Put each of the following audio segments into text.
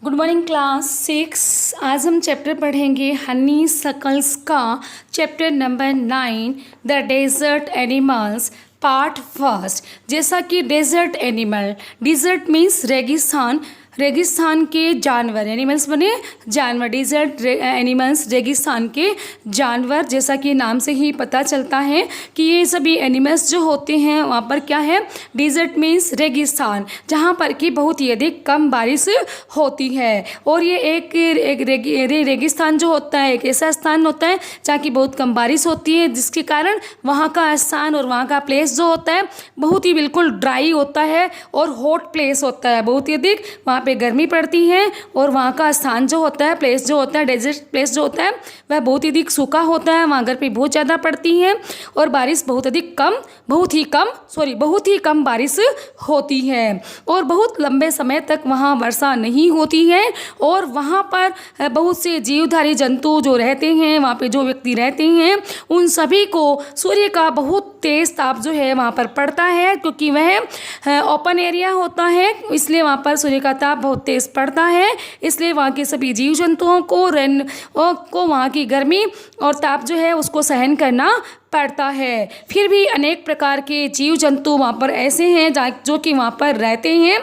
Good morning class 6। आज हम chapter पढ़ेंगे हनी सकल्स का chapter number 9 the desert animals part first. जैसा कि डेजर्ट एनिमल, डिजर्ट मीन्स रेगिस्तान, रेगिस्तान के जानवर, एनिमल्स बने जानवर, डिजर्ट एनिमल्स रेगिस्तान के जानवर। जैसा कि नाम से ही पता चलता है कि ये सभी एनिमल्स जो होते हैं वहाँ पर क्या है, डिजर्ट मीन्स रेगिस्तान, जहाँ पर कि बहुत ही अधिक कम बारिश होती है। और ये एक रेगिस्तान जो होता है एक ऐसा स्थान होता है जहाँ की बहुत कम बारिश होती है, जिसके कारण वहाँ का स्थान और वहाँ का प्लेस जो होता है बहुत ही बिल्कुल ड्राई होता है और हॉट प्लेस होता है, बहुत ही अधिक वहाँ पे गर्मी पड़ती है। और वहाँ का स्थान जो होता है, प्लेस जो होता है, डेजर्ट प्लेस जो होता है वह बहुत ही अधिक सूखा होता है, वहाँ गर्मी बहुत ज़्यादा पड़ती है और बारिश बहुत ही कम बारिश होती है और बहुत लंबे समय तक वहाँ वर्षा नहीं होती है। और वहाँ पर बहुत से जीवधारी जंतु जो रहते हैं, वहाँ पे जो व्यक्ति रहते हैं, उन सभी को सूर्य का बहुत तेज ताप जो है वहाँ पर पड़ता है, क्योंकि वह ओपन एरिया होता है, इसलिए वहाँ पर सूर्य का ताप बहुत तेज पड़ता है। इसलिए वहाँ के सभी जीव जंतुओं को वहाँ की गर्मी और ताप जो है उसको सहन करना पड़ता है। फिर भी अनेक प्रकार के जीव जंतु वहाँ पर ऐसे हैं जो कि वहाँ पर रहते हैं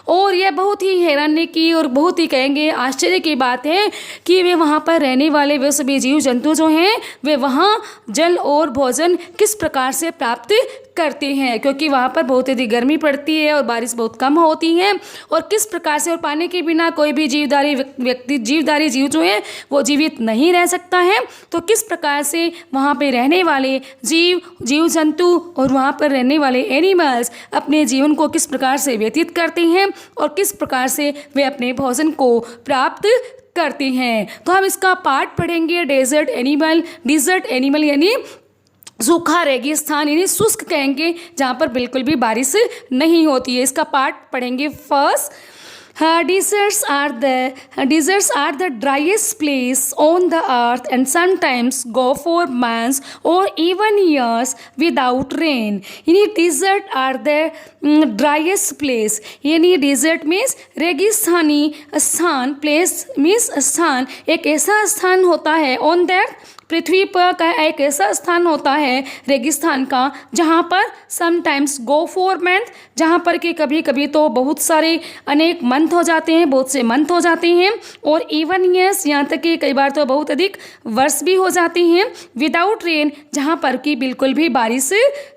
और यह बहुत ही हैरानी की और बहुत ही कहेंगे आश्चर्य की बात है कि वे वहाँ पर रहने वाले वे सभी जीव जंतु जो हैं वे वहाँ जल और भोजन किस प्रकार से प्राप्त करते हैं, क्योंकि वहाँ पर बहुत अधिक गर्मी पड़ती है और बारिश बहुत कम होती है। और किस प्रकार से, और पानी के बिना कोई भी जीवधारी जीव जो है वो जीवित नहीं रह सकता है, तो किस प्रकार से वहाँ पे रहने वाले जीव जंतु और वहाँ पर रहने वाले एनिमल्स अपने जीवन को किस प्रकार से व्यतीत करते हैं और किस प्रकार से वे अपने भोजन को प्राप्त करते हैं। तो हम इसका पार्ट पढ़ेंगे डेजर्ट एनिमल यानी सूखा रेगिस्तान, यानी शुष्क कहेंगे जहाँ पर बिल्कुल भी बारिश नहीं होती है। इसका पार्ट पढ़ेंगे first. Deserts are the driest place on the earth and sometimes go for months or even years without rain. यानी desert are the driest place, यानी desert means रेगिस्तानी स्थान, place means स्थान, एक ऐसा स्थान होता है on that पृथ्वी पर का एक ऐसा स्थान होता है रेगिस्तान का जहाँ पर समटाइम्स गो फॉर मंथ, जहाँ पर कि कभी कभी तो बहुत सारे अनेक मंथ हो जाते हैं, बहुत से मंथ हो जाते हैं, और इवन ईयर्स, यहाँ तक कि कई बार तो बहुत अधिक वर्ष भी हो जाते हैं, विदाउट रेन, जहाँ पर कि बिल्कुल भी बारिश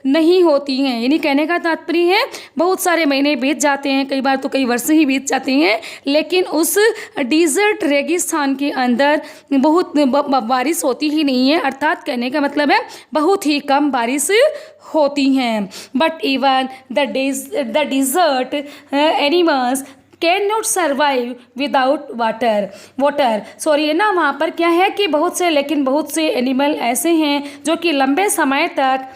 नहीं होती है। यानी कहने का तात्पर्य है बहुत सारे महीने बीत जाते हैं, कई बार तो कई वर्ष ही बीत जाते हैं, लेकिन उस डिजर्ट रेगिस्तान के अंदर बहुत बारिश होती ही नहीं है, अर्थात कहने का मतलब है बहुत ही कम बारिश होती हैं। But even the dessert animals can not survive without water sorry है ना, वहाँ पर क्या है कि बहुत से एनिमल ऐसे हैं जो कि लंबे समय तक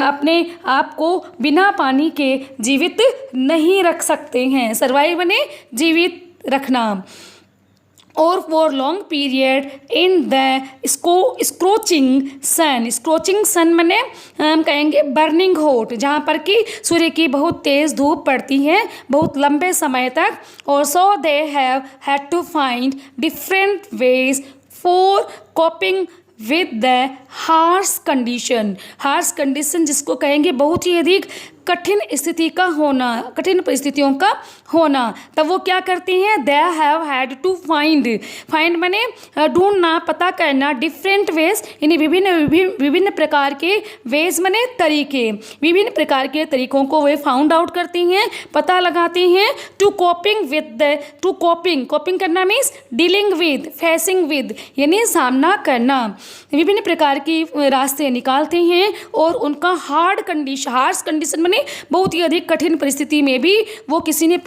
अपने आप को बिना पानी के जीवित नहीं रख सकते हैं। सर्वाइव ने जीवित रखना। और for long period in the scorching sun मैंने हम कहेंगे बर्निंग हॉट, जहाँ पर कि सूर्य की बहुत तेज़ धूप पड़ती है बहुत लंबे समय तक। और so they have had to find different ways for coping with the harsh condition जिसको कहेंगे बहुत ही अधिक कठिन परिस्थितियों का होना। तब वो क्या करती हैं, they have had to find माने ढूंढना, पता करना, डिफरेंट वेज यानी विभिन्न प्रकार के वेज माने तरीके, विभिन्न प्रकार के तरीकों को वे फाउंड आउट करती हैं, पता लगाती हैं। टू कोपिंग करना means dealing with, facing with यानी सामना करना, विभिन्न प्रकार की रास्ते निकालते हैं और उनका हार्श कंडीशन माने बहुत ही अधिक कठिन परिस्थिति में भी वो किसी न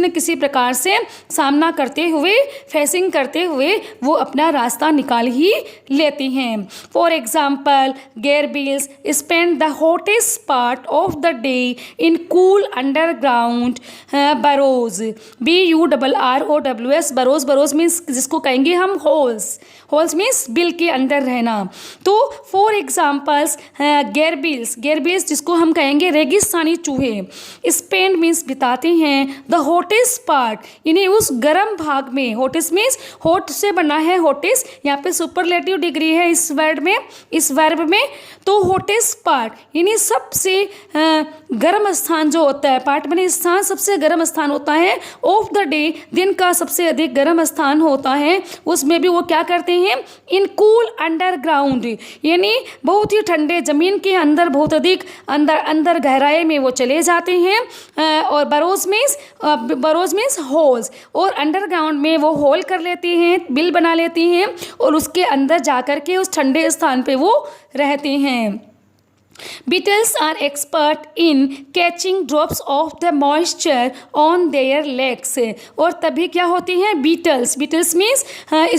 किसी प्रकार से सामना करते हुए, फेसिंग करते हुए वो अपना रास्ता निकाल ही लेते हैं। For example gerbils spend the hottest part of the day in cool underground burrows, BURROWS, burrows means जिसको कहेंगे हम होल्स, होल्स मीन्स बिल के अंदर रहना। तो फॉर एग्जाम्पल्स गेरबिल्स जिसको हम कहेंगे रेगिस्तानी चूहे, स्पेंड मीन्स बिताते हैं, द हॉटेस्ट पार्ट यानी उस गर्म भाग में, हॉटेस्ट मीन्स हॉट से बना है हॉटेस्ट, यहाँ पे सुपरलेटिव डिग्री है इस वर्ब में। तो हॉटेस्ट पार्ट यानी सबसे गर्म स्थान जो होता है, पार्ट बने स्थान, सबसे गर्म स्थान होता है ऑफ द डे, दिन का सबसे अधिक गर्म स्थान होता है, उसमें भी वो क्या करते हैं, इन कूल अंडरग्राउंड यानी बहुत ही ठंडे जमीन के अंदर, बहुत अधिक अंदर गहराई में वो चले जाते हैं। और बरोज मीन्स होल्स, और अंडरग्राउंड में वो होल कर लेते हैं, बिल बना लेते हैं और उसके अंदर जाकर के उस ठंडे स्थान पे वो रहते हैं। Beetles are expert in catching drops of the moisture on their legs। और तभी क्या होती हैं बीटल्स मीन्स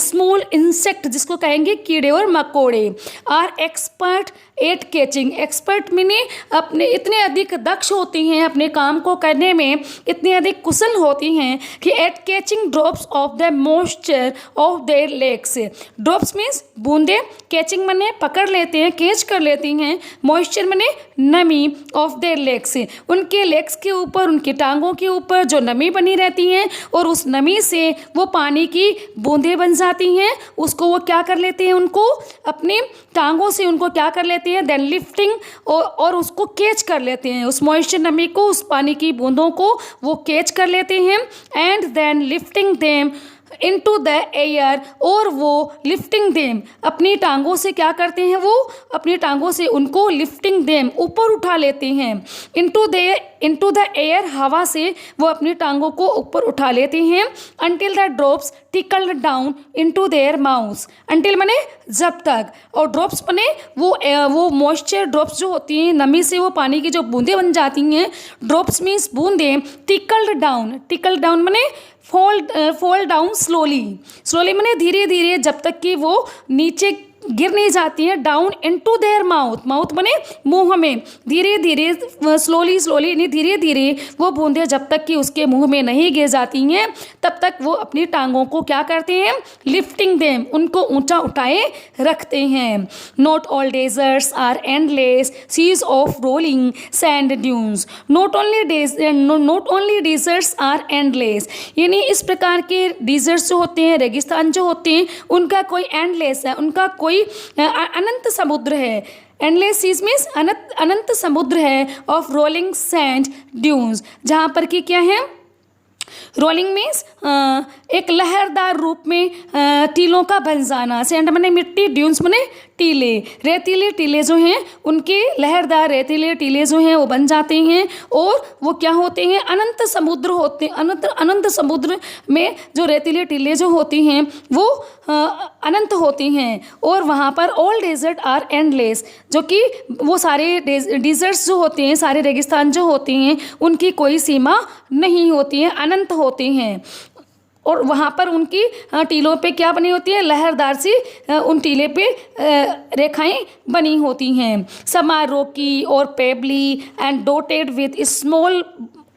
स्मॉल इंसेक्ट जिसको कहेंगे कीड़े और मकोड़े, are expert at catching, expert मीने अपने इतने अधिक दक्ष होती हैं, अपने काम को करने में इतने अधिक कुशल होती हैं कि at catching drops of the moisture of their legs. Drops means बूंदे, कैचिंग मने पकड़ लेते हैं, कैच कर लेती हैं, मॉइस्चर मने नमी, ऑफ देयर लेग्स उनके लेग्स के ऊपर, उनकी टांगों के ऊपर जो नमी बनी रहती है और उस नमी से वो पानी की बूंदें बन जाती हैं, उसको वो क्या कर लेते हैं, उनको अपनी टांगों से उनको क्या कर लेते हैं, देन लिफ्टिंग, और उसको कैच कर लेते हैं, उस मॉइस्चर नमी को, उस पानी की बूंदों को वो कैच कर लेते हैं, and then lifting them into the air, और वो लिफ्टिंग देम अपनी टांगों से क्या करते हैं, वो अपनी टांगों से उनको लिफ्टिंग देम ऊपर उठा लेते हैं, इनटू द एयर हवा से वो अपनी टांगों को ऊपर उठा लेते हैं, until the drops tackle down into their mouth, until मने जब तक, और ड्रॉप्स मने वो मॉइस्चर ड्रॉप्स जो होती हैं, नमी से वो पानी की जो बूंदें बन जाती हैं, ड्रॉप्स मीन्स बूंदें, टिकल डाउन मने फॉल डाउन स्लोली मने धीरे धीरे, जब तक कि वो नीचे गिर नहीं जाती है, डाउन इनटू देयर माउथ मने मुंह में, धीरे धीरे स्लोली यानी धीरे धीरे वो बूंदें जब तक कि उसके मुंह में नहीं गिर जाती हैं, तब तक वो अपनी टांगों को क्या करते हैं, लिफ्टिंग देम उनको ऊंचा उठाए रखते हैं। Not all deserts are endless seas of rolling sand dunes, not only deserts are endless यानी इस प्रकार के डेजर्ट्स जो होते हैं, रेगिस्तान जो होते हैं, उनका कोई एंडलेस है, उनका कोई अनंत समुद्र है, एंडलेस सीज मीन्स अनंत समुद्र है, ऑफ रोलिंग सैंड ड्यून्स, जहाँ पर कि क्या है, रोलिंग मीन्स एक लहरदार रूप में टीलों का बन जाना, सैंड मने मिट्टी, ड्यून्स मने टीले, रेतीले टीले जो हैं उनके लहरदार रेतीले टीले जो हैं वो बन जाते हैं, और वो क्या होते हैं, अनंत समुद्र होते हैं, अनंत समुद्र में जो रेतीले टीले जो होती हैं वो अनंत होती हैं, और वहाँ पर ऑल डेजर्ट आर एंडलेस, जो कि वो सारे डेजर्ट्स जो होते हैं, सारे रेगिस्तान जो होते हैं, उनकी कोई सीमा नहीं होती है, अनंत होते हैं, और वहाँ पर उनकी टीलों पे क्या बनी होती है, लहरदार सी उन टीले पे रेखाएं बनी होती हैं। सम आर रॉकी और पेबली and dotted with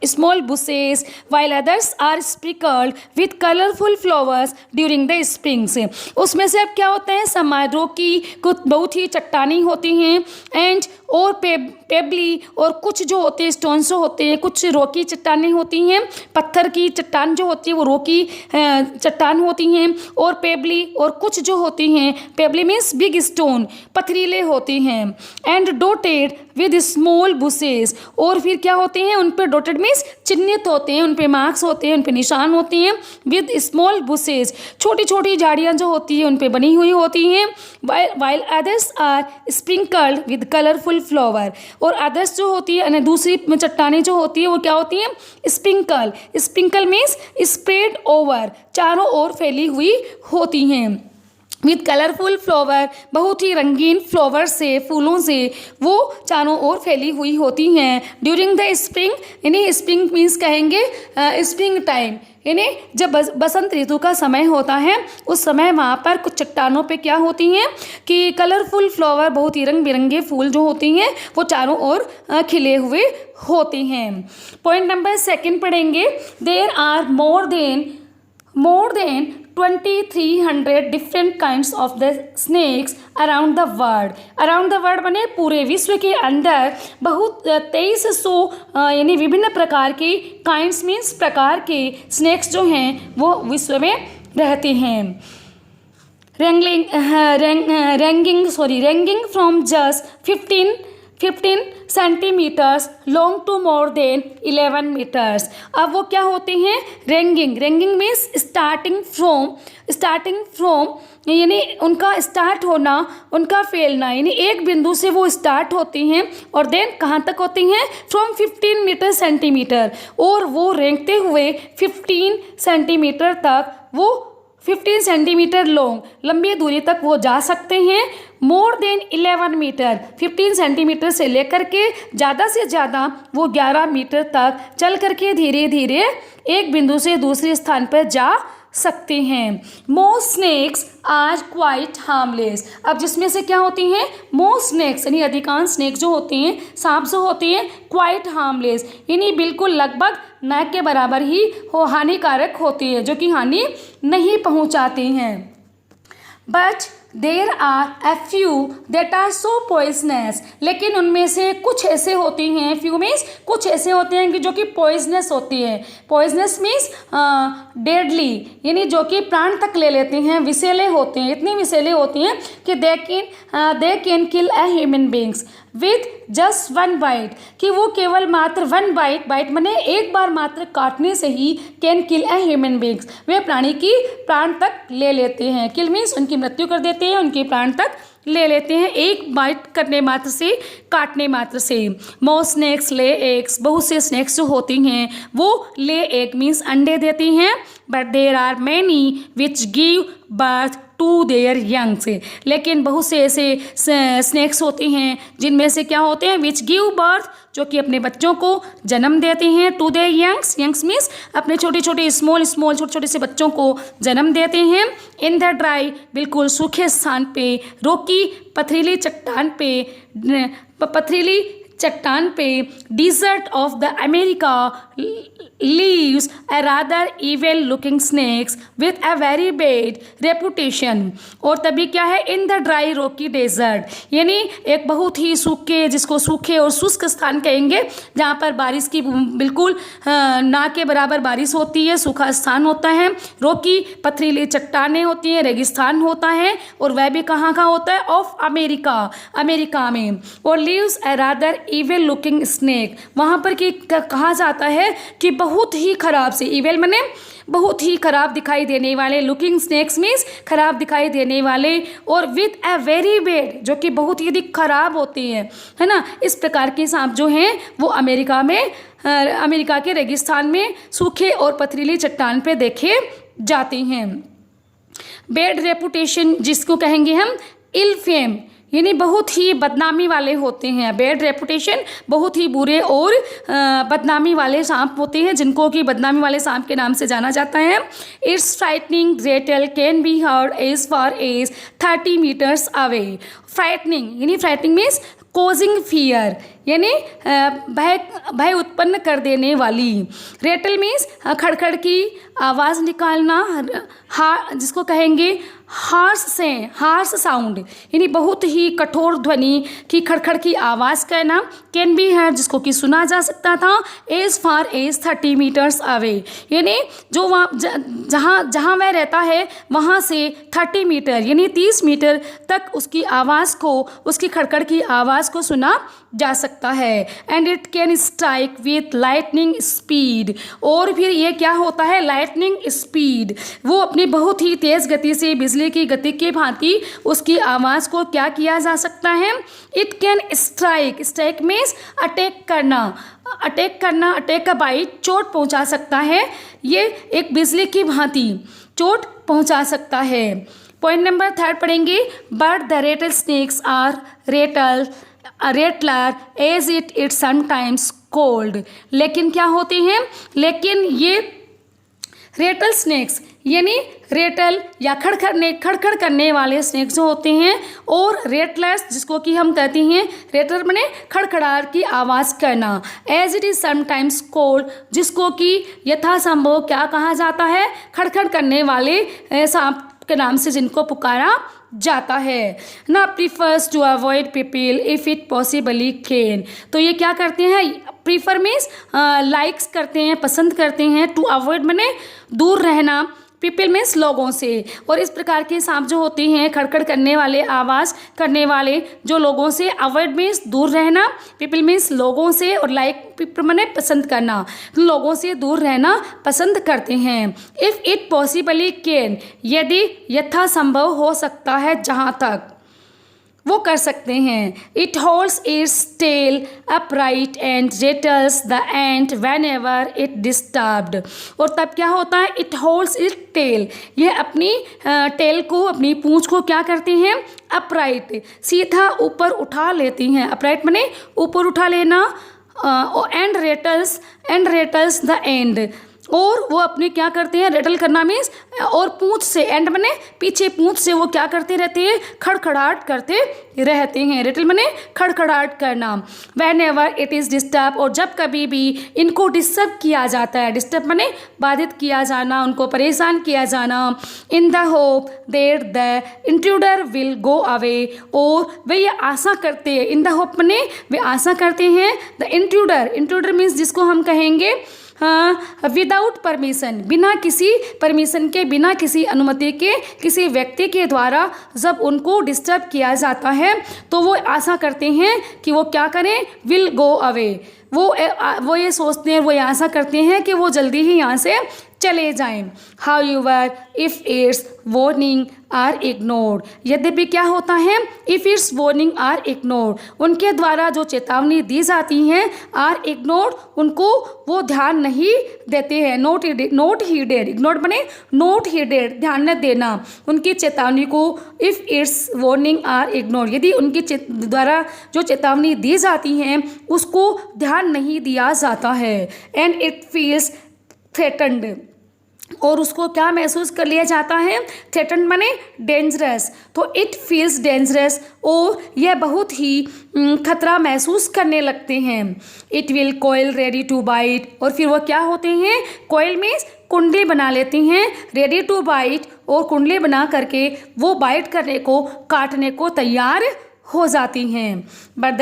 small bushes while others are sprinkled with colorful flowers during the springs। उसमें से अब क्या होता है, समारोह की कुछ बहुत ही चट्टानी होती हैं, एंड और पेबली, और कुछ जो होते हैं स्टोन्स जो होते हैं, कुछ रोकी चट्टानें होती हैं, पत्थर की चट्टान जो होती है वो रोकी चट्टान होती हैं, और पेबली, और कुछ जो होती हैं, पेबली मीन्स बिग स्टोन, पथरीले होते हैं, and dotted with small bushes, और फिर क्या होते हैं, उन पर डॉटेड मीन्स चिन्हित होते हैं, उन पे मार्क्स होते हैं, उन पे निशान होते हैं, विद स्मॉल बुशेस छोटी छोटी झाड़ियाँ जो होती हैं उन पे बनी हुई होती हैं, while others are sprinkled with colourful flower, और अदर्स जो होती है, दूसरी चट्टानें जो होती है वो क्या होती हैं, स्प्रिंकल मीन्स स्प्रेड ओवर, चारों ओर फैली हुई होती हैं, विद कलरफुल फ्लावर बहुत ही रंगीन फ्लावर से, फूलों से वो चारों ओर फैली हुई होती हैं। ड्यूरिंग द स्प्रिंग यानी स्प्रिंग मीन्स कहेंगे स्प्रिंग टाइम, यानी जब बसंत ऋतु का समय होता है उस समय वहाँ पर कुछ चट्टानों पे क्या होती हैं कि कलरफुल फ्लावर, बहुत ही रंग बिरंगे फूल जो होती हैं वो चारों ओर खिले हुए होते हैं। पॉइंट नंबर 2 पढ़ेंगे, there are more than 2300 different kinds of the snakes around the world. Around the world बने पूरे विश्व के अंदर बहुत 2300 यानी विभिन्न प्रकार के काइंड्स मीन्स प्रकार के स्नेक्स जो हैं वो विश्व में रहते हैं। ranging from just 15 centimetres long to more than 11 metres. अब वो क्या होते हैं? रेंगिंग मीन्स स्टार्टिंग फ्रॉम यानी उनका स्टार्ट होना, उनका फैलना, यानी एक बिंदु से वो स्टार्ट होती हैं और देन कहाँ तक होती हैं? फ्रॉम 15 मीटर सेंटीमीटर, और वो रेंगते हुए 15 सेंटीमीटर तक, वो 15 सेंटीमीटर लॉन्ग लंबी दूरी तक वो जा सकते हैं। मोर देन 11 मीटर, 15 सेंटीमीटर से लेकर के ज़्यादा से ज़्यादा वो 11 मीटर तक चल करके धीरे धीरे एक बिंदु से दूसरे स्थान पर जा सकते हैं। Most snakes are quite harmless. अब जिसमें से क्या होती हैं? मोस्ट स्नेक्स यानी अधिकांश स्नेक्स जो होते हैं, सांप जो होते हैं, क्वाइट हार्मलेस यानी बिल्कुल लगभग न के बराबर ही हानिकारक होती है, जो कि हानि नहीं पहुंचाते हैं। But there are a few that are so poisonous, लेकिन उनमें से कुछ ऐसे होते हैं, फ्यू मीन्स कुछ ऐसे होते हैं कि जो कि पॉइजनस होती है। पॉइजनस मीन्स डेडली यानी जो कि प्राण तक ले लेते हैं, विषैले होते हैं, इतने विषैले होते हैं कि they can kill a human beings with just 1 bite, कि वो केवल मात्र 1 बाइट मने एक बार मात्र काटने से ही can kill a human beings, वे प्राणी की प्राण तक ले लेते हैं। किल मीन्स उनकी मृत्यु कर देते हैं, उनके प्राण तक ले लेते हैं एक बाइट करने मात्र से, काटने मात्र से। मोस्ट स्नेक्स ले एग्स, बहुत से स्नेक्स जो होती हैं वो ले एग मीन्स अंडे देती हैं। But there are many which give birth to their youngs, लेकिन बहुत से ऐसे स्नेक्स होते हैं जिनमें से क्या होते हैं? विच गिव बर्थ, जो कि अपने बच्चों को जन्म देते हैं। टू देयर यंग्स मीन्स अपने छोटे छोटे छोटे से बच्चों को जन्म देते हैं। इन द ड्राई, बिल्कुल सूखे स्थान पे, रोकी पथरीली चट्टान पे, desert of the America leaves a rather evil looking snakes with a very bad reputation। और तभी क्या है? इन द ड्राई रोकी डेजर्ट यानी एक बहुत ही सूखे, जिसको सूखे और शुष्क स्थान कहेंगे, जहाँ पर बारिश की बिल्कुल ना के बराबर बारिश होती है, सूखा स्थान होता है, रोकी पथरीली चट्टानें होती हैं, रेगिस्तान होता है, और वह भी कहाँ का होता है? ऑफ अमेरिका में। और leaves a rather evil looking snake, वहाँ पर कि कहा जाता है कि बहुत ही खराब से, इवेल मने बहुत ही खराब दिखाई देने वाले, लुकिंग स्नेक्स मीन्स खराब दिखाई देने वाले, और विथ ए वेरी बैड, जो कि बहुत ही अधिक खराब होती हैं, है ना। इस प्रकार के सांप जो हैं वो अमेरिका के रेगिस्तान में सूखे और पथरीली चट्टान पे देखे जाते हैं। बैड रेपुटेशन जिसको कहेंगे हम इल फेम, यानी बहुत ही बदनामी वाले होते हैं। बैड रेपुटेशन बहुत ही बुरे और बदनामी वाले सांप होते हैं, जिनको कि बदनामी वाले सांप के नाम से जाना जाता है। Its frightening rattle can be heard as far as 30 metres away. Frightening means causing fear, यानी भय उत्पन्न कर देने वाली। रेटल मीन्स खड़खड़ की आवाज़ निकालना, जिसको कहेंगे हार्श साउंड, यानी बहुत ही कठोर ध्वनि की खड़खड़ की आवाज़ कहना। कैन बी है, जिसको कि सुना जा सकता था as far as 30 metres away, यानी जो वहाँ जहाँ वह रहता है वहाँ से 30 मीटर यानी 30 मीटर तक उसकी आवाज़ को, उसकी खड़खड़ की आवाज़ को सुना जा सकता है। And it can strike with lightning speed, और फिर ये क्या होता है? लाइटनिंग स्पीड, वो अपनी बहुत ही तेज़ गति से, बिजली की गति के भांति उसकी आवाज़ को क्या किया जा सकता है? It can strike means attack करना, अटैक का बाइट, चोट पहुंचा सकता है। ये एक बिजली की भांति चोट पहुंचा सकता है। पॉइंट नंबर 3 पढ़ेंगे। But the rattle snacks are rattler as it sometimes called, लेकिन क्या होते हैं? लेकिन ये रेटल स्नेक्स यानी रेटल या खड़खड़ करने वाले स्नेक्स जो होते हैं, और रेटलर्स जिसको कि हम कहते हैं रेटल माने खड़खड़ाहट की आवाज़ करना, as it is sometimes called जिसको कि यथासंभव क्या कहा जाता है, खड़खड़ करने वाले सांप के नाम से जिनको पुकारा जाता है ना। Prefers to avoid people if it possibly can, तो ये क्या करते हैं, प्रीफर मीन्स लाइक्स करते हैं, पसंद करते हैं, टू अवॉइड माने दूर रहना, पीपल मीन्स लोगों से, और इस प्रकार के सांप जो होते हैं खड़खड़ करने वाले, आवाज़ करने वाले जो लोगों से, अवॉइड मीन्स दूर रहना, पीपल मीन्स लोगों से, और लाइक पीपल माने पसंद करना, लोगों से दूर रहना पसंद करते हैं। इफ़ इट पॉसिबली कैन, यदि यथासंभव हो सकता है, जहाँ तक वो कर सकते हैं। It holds its tail upright and rattles the end whenever it disturbed, और तब क्या होता है, इट होल्ड्स इट्स टेल, यह अपनी टेल को, अपनी पूंछ को क्या करते हैं, अपराइट सीधा ऊपर उठा लेती हैं, अपराइट माने ऊपर उठा लेना, एंड रेटल्स द एंड, और वो अपने क्या करते हैं, रेटल करना मीन्स, और पूंछ से, एंड माने पीछे पूंछ से वो क्या करते रहते हैं, खड़खड़ाहट करते रहते हैं, रेटल माने खड़खड़ाहट करना। Van ever it is disturb, और जब कभी भी इनको डिस्टर्ब किया जाता है, डिस्टर्ब माने बाधित किया जाना, उनको परेशान किया जाना, in the hope that the intruder will go away, और वे ये आशा करते हैं, इन द होप माने वे आशा करते हैं, द इंट्रूडर मीन्स जिसको हम कहेंगे विदाउट परमिशन, बिना किसी परमिशन के, बिना किसी अनुमति के, किसी व्यक्ति के द्वारा जब उनको डिस्टर्ब किया जाता है तो वो आशा करते हैं कि वो क्या करें, विल गो अवे, वो ये सोचते हैं, वो ये आशा करते हैं कि वो जल्दी ही यहाँ से चले जाएं। However if its warning are ignored, यद्यपि क्या होता है, if its warning are ignored, उनके द्वारा जो चेतावनी दी जाती हैं, आर इग्नोर्ड, उनको वो ध्यान नहीं देते हैं, नोट हीडेड, इग्नोर्ड बने नोट हीडेड, ध्यान न देना उनकी चेतावनी को, if its warning are ignored, यदि उनके द्वारा जो चेतावनी दी जाती हैं उसको ध्यान नहीं दिया जाता है, एंड इट फील्स थ्रेटन्ड, और उसको क्या महसूस कर लिया जाता है, थ्रेटन माने डेंजरस, तो इट फील्स डेंजरस, और यह बहुत ही खतरा महसूस करने लगते हैं। It will coil ready to bite, और फिर वो क्या होते हैं, कोयल मीन्स कुंडली बना लेते हैं, रेडी टू बाइट, और कुंडली बना करके वो बाइट करने को, काटने को तैयार हो जाती हैं। But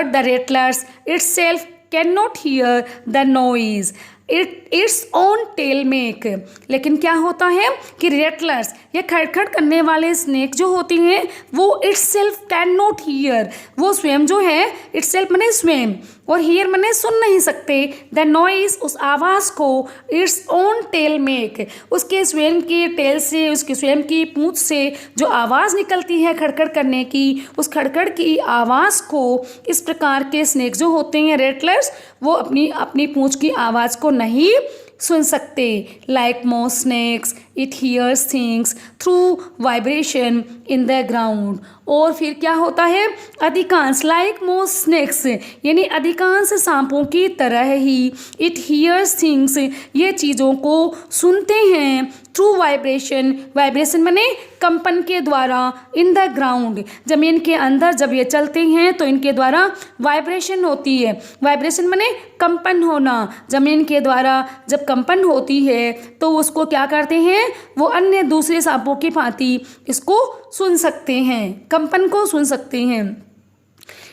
the rattlers itself can not hear the noise its own tail make, लेकिन क्या होता है कि रेटलर्स, ये खड़खड़ करने वाले स्नेक जो होती हैं वो इटसेल्फ कैन नॉट हियर, वो स्वयं जो है, इटसेल्फ माने स्वयं, और हियर माने सुन नहीं सकते, द नॉइज उस आवाज़ को, इट्स ओन टेल मेक, उसके स्वयं की टेल से, उसके स्वयं की पूंछ से जो आवाज़ निकलती है खड़खड़ करने की, उस खड़खड़ की आवाज़ को इस प्रकार के स्नेक जो होते हैं रेटलर्स, वो अपनी पूंछ की आवाज़ को नहीं सुन सकते। Like most snakes it hears things through vibration in the ground, और फिर क्या होता है, अधिकांश, लाइक मोस्ट स्नेक्स यानी अधिकांश सांपों की तरह ही, इट हियर्स थिंग्स, ये चीज़ों को सुनते हैं, थ्रू वाइब्रेशन, वाइब्रेशन माने कंपन के द्वारा, इन द ग्राउंड, ज़मीन के अंदर जब ये चलते हैं तो इनके द्वारा वाइब्रेशन होती है, वाइब्रेशन माने कंपन होना, ज़मीन के द्वारा जब कंपन होती है तो उसको क्या करते हैं, वो अन्य दूसरे सांपों की भांति इसको सुन सकते हैं, कंपन को सुन सकते हैं।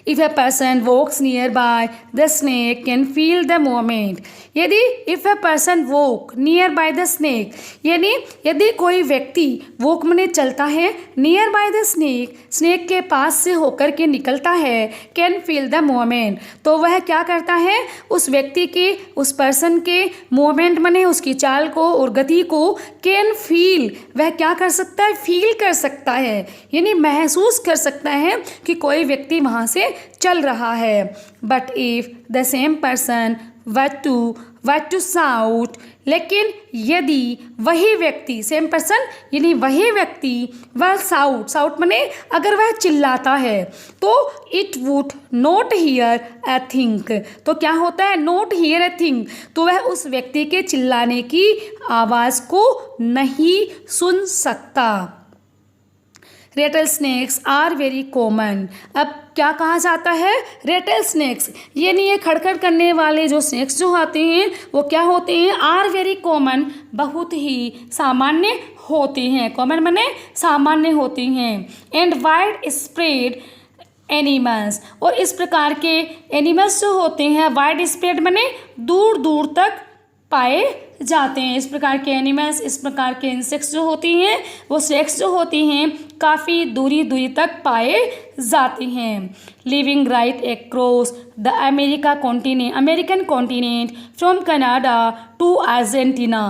If a person walks nearby, the snake can feel the movement. यदि if a person walk nearby the snake, यानी यदि कोई व्यक्ति walk मने चलता है, nearby the snake, snake के पास से होकर के निकलता है, can feel the movement, तो वह क्या करता है, उस व्यक्ति के, उस person के movement मने उसकी चाल को और गति को can feel, वह क्या कर सकता है, feel कर सकता है, यानी महसूस कर सकता है कि कोई व्यक्ति वहाँ से चल रहा है। But if the same person what to shout। लेकिन यदि वही व्यक्ति, सेम पर्सन यानी वही व्यक्ति, वह साउट माने अगर वह चिल्लाता है, तो it would not here a thing. तो क्या होता है, नॉट हियर ए थिंग, तो वह उस व्यक्ति के चिल्लाने की आवाज़ को नहीं सुन सकता। Ratle snacks are very common. अब क्या कहा जाता है, रेटल स्नेक्स यानी ये खड़खड़ करने वाले जो स्नेक्स जो आते हैं वो क्या होते हैं, आर वेरी कॉमन, बहुत ही सामान्य होते हैं। कॉमन माने सामान्य होते हैं। एंड वाइड स्प्रेड एनिमल्स, और इस प्रकार के एनिमल्स जो होते हैं वाइड स्प्रेड माने दूर दूर तक पाए जाते हैं। इस प्रकार के एनिमल्स, इस प्रकार के इंसेक्ट्स जो होती हैं वो सेक्स जो होती हैं काफ़ी दूरी तक पाए जाते हैं। Living right across the American continent from Canada to Argentina.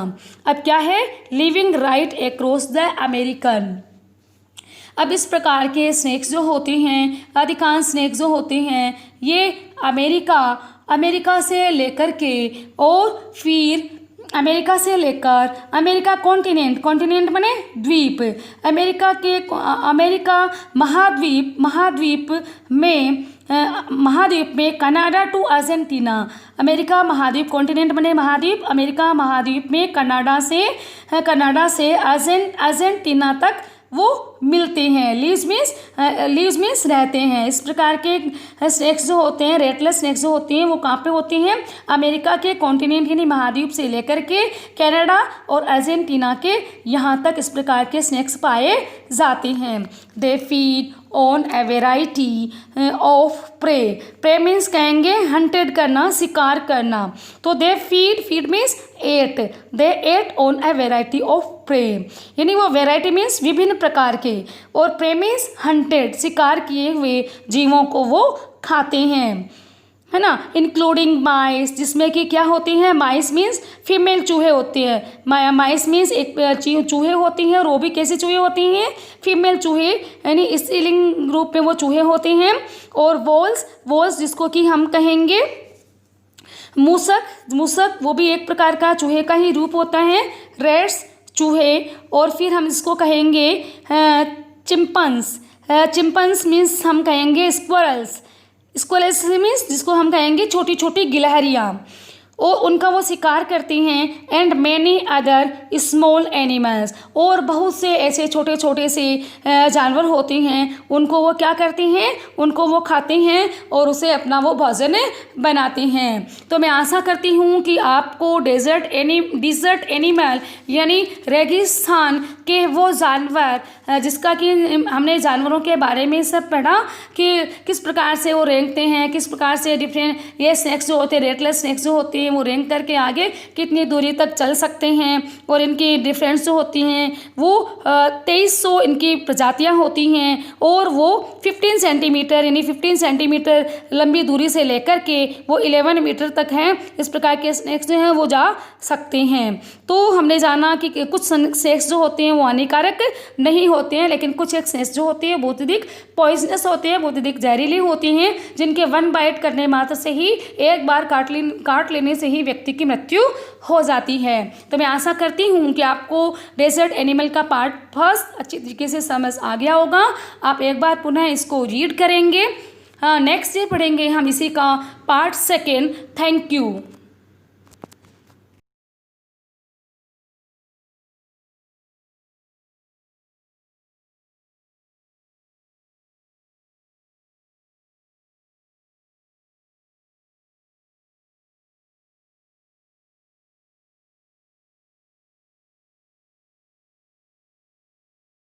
अब क्या है, living right across the American. अब इस प्रकार के स्नेक्स जो होते हैं, अधिकांश स्नेक्स जो होते हैं ये अमेरिका से लेकर के और फिर अमेरिका से लेकर अमेरिका कॉन्टिनेंट माने द्वीप, अमेरिका महाद्वीप में कनाडा टू अर्जेंटीना। अमेरिका महाद्वीप, कॉन्टिनेंट माने महाद्वीप, अमेरिका महाद्वीप में कनाडा से अर्जेंटीना तक वो मिलते हैं। लीव्स मीन्स रहते हैं। इस प्रकार के स्नेक्स जो होते हैं, रेटलेस स्नेक्स जो होते हैं वो कहाँ पे होते हैं, अमेरिका के कॉन्टिनेंट यानी महाद्वीप से लेकर के कनाडा और अर्जेंटीना के यहाँ तक इस प्रकार के स्नेक्स पाए जाते हैं। They feed on a variety of prey means कहेंगे हंटेड करना, शिकार करना। तो they feed means they eat on a variety of prey, यानी वो वेराइटी मीन्स विभिन्न प्रकार के, और प्रे मीन्स हंटेड, शिकार किए हुए जीवों को वो खाते हैं, है ना। इंक्लूडिंग माइस, जिसमें कि क्या होती हैं, माइस मीन्स फीमेल चूहे होते हैं। माइस मीन्स एक चूहे होती हैं, और वो भी कैसे चूहे होती हैं, फीमेल चूहे, यानी स्त्रीलिंग रूप में वो चूहे होते हैं। और वोल्स जिसको कि हम कहेंगे मूसक, वो भी एक प्रकार का चूहे का ही रूप होता है। रेट्स चूहे, और फिर हम इसको कहेंगे चिंपन्स मीन्स हम कहेंगे स्क्वरल्स मीन्स जिसको हम कहेंगे छोटी छोटी गिलहरियाँ, और उनका वो शिकार करती हैं। And many other small animals, और बहुत से ऐसे छोटे छोटे से जानवर होते हैं, उनको वो क्या करते हैं, उनको वो खाते हैं और उसे अपना वो भोजन बनाते हैं। तो मैं आशा करती हूँ कि आपको डिजर्ट एनिमल यानी रेगिस्तान के वो जानवर, जिसका कि हमने जानवरों के बारे में सब पढ़ा कि किस प्रकार से वो रेंगते हैं, किस प्रकार से डिफरेंट ये स्नेक्स जो होते हैं, रेटलेस स्नेक्स जो होते हैं वो रेंग करके आगे कितनी दूरी तक चल सकते हैं, और इनकी डिफरेंस जो होती हैं वो 2300 इनकी प्रजातियां होती हैं, और वो 15 सेंटीमीटर यानी 15 सेंटीमीटर लंबी दूरी से लेकर के वो 11 मीटर तक हैं। इस प्रकार के स्नेक्स जो हैं वो जा सकते हैं। तो हमने जाना कि कुछ स्नेक्स जो होते हैं वो हानिकारक नहीं होते हैं, लेकिन कुछ एक स्नेक्स जो होते हैं बहुत अधिक पॉइजनस होते हैं, बहुत अधिक जहरीली होती हैं, जिनके वन बाइट करने मात्र से ही, एक बार काट लेने से ही व्यक्ति की मृत्यु हो जाती है। तो मैं आशा करती हूँ कि आपको डेजर्ट एनिमल का पार्ट फर्स्ट अच्छी तरीके से समझ आ गया होगा। आप एक बार पुनः इसको रीड करेंगे। नेक्स्ट डे पढ़ेंगे हम इसी का पार्ट सेकेंड। Thank you.